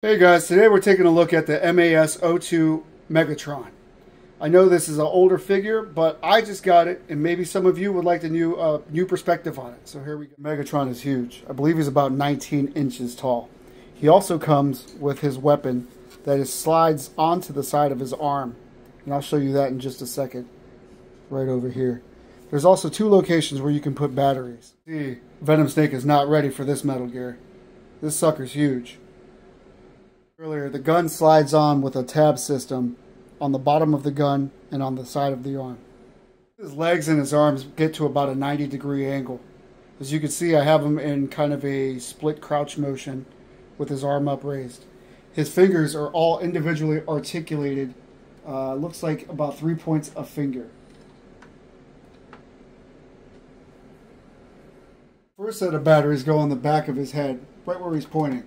Hey guys, today we're taking a look at the MAS-02 Megatron. I know this is an older figure, but I just got it, and maybe some of you would like a new perspective on it. So here we go. Megatron is huge. I believe he's about 19 inches tall. He also comes with his weapon that slides onto the side of his arm, and I'll show you that in just a second. Right over here. There's also two locations where you can put batteries. See, Venom Snake is not ready for this Metal Gear. This sucker's huge. Earlier, the gun slides on with a tab system on the bottom of the gun and on the side of the arm. His legs and his arms get to about a 90-degree angle. As you can see, I have him in kind of a split crouch motion with his arm upraised. His fingers are all individually articulated. Looks like about 3 points a finger. First set of batteries go on the back of his head, right where he's pointing.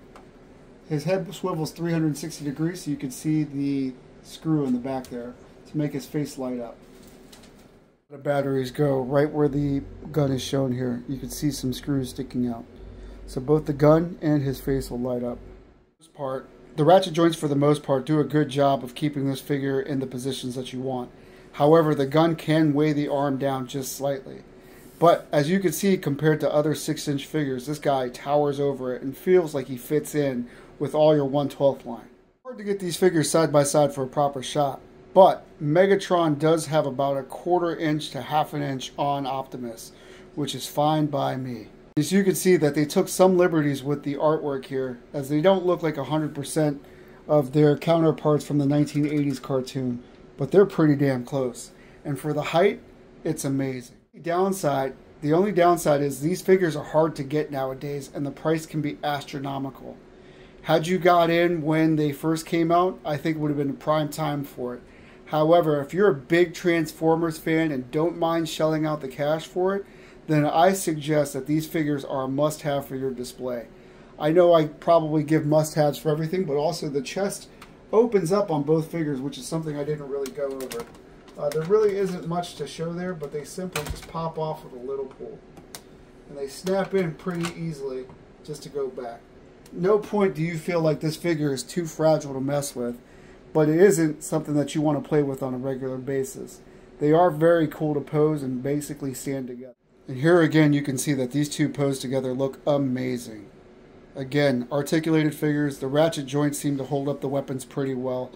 His head swivels 360 degrees so you can see the screw in the back there to make his face light up. The batteries go right where the gun is shown here. You can see some screws sticking out. So both the gun and his face will light up. The ratchet joints for the most part do a good job of keeping this figure in the positions that you want. However, the gun can weigh the arm down just slightly. But as you can see, compared to other 6-inch figures, this guy towers over it and feels like he fits in with all your 1/12 line. Hard to get these figures side by side for a proper shot, but Megatron does have about a 1/4 inch to 1/2 inch on Optimus, which is fine by me. As you can see that they took some liberties with the artwork here, as they don't look like 100% of their counterparts from the 1980s cartoon, but they're pretty damn close. And for the height, it's amazing. The only downside is these figures are hard to get nowadays, and the price can be astronomical. Had you got in when they first came out, I think it would have been a prime time for it. However, if you're a big Transformers fan and don't mind shelling out the cash for it, then I suggest that these figures are a must-have for your display. I know I probably give must-haves for everything, but also the chest opens up on both figures, which is something I didn't really go over. There really isn't much to show there, but they simply just pop off with a little pull. And they snap in pretty easily just to go back. No point do you feel like this figure is too fragile to mess with, but it isn't something that you want to play with on a regular basis. They are very cool to pose and basically stand together. And here again you can see that these two posed together look amazing. Again, articulated figures. The ratchet joints seem to hold up the weapons pretty well.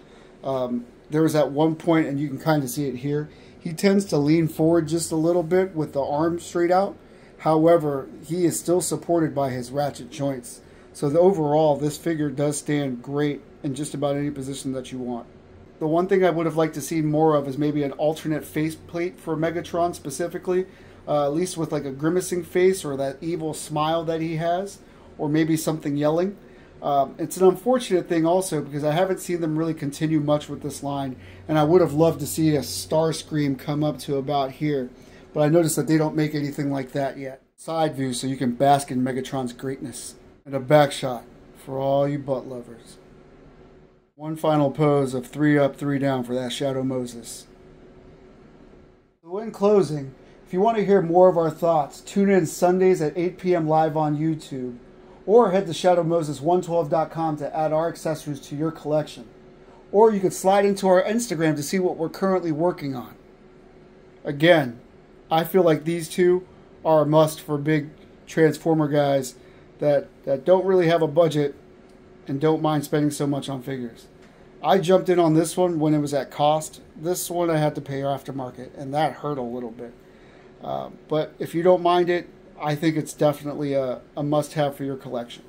There was at one point, and you can kind of see it here, he tends to lean forward just a little bit with the arm straight out. However, he is still supported by his ratchet joints. So overall, this figure does stand great in just about any position that you want. The one thing I would have liked to see more of is maybe an alternate faceplate for Megatron specifically, at least with like a grimacing face or that evil smile that he has, or maybe something yelling. It's an unfortunate thing also because I haven't seen them really continue much with this line, and I would have loved to see a Starscream come up to about here, but I noticed that they don't make anything like that yet. Side view so you can bask in Megatron's greatness. And a back shot for all you butt lovers. One final pose of 3 up, 3 down for that Shadow Moses. So in closing, if you want to hear more of our thoughts, tune in Sundays at 8 p.m. live on YouTube. Or head to ShadowMoses112.com to add our accessories to your collection. Or you could slide into our Instagram to see what we're currently working on. Again, I feel like these two are a must for big Transformer guys that don't really have a budget and don't mind spending so much on figures. I jumped in on this one when it was at cost. This one I had to pay aftermarket, and that hurt a little bit. But if you don't mind it, I think it's definitely a must-have for your collection.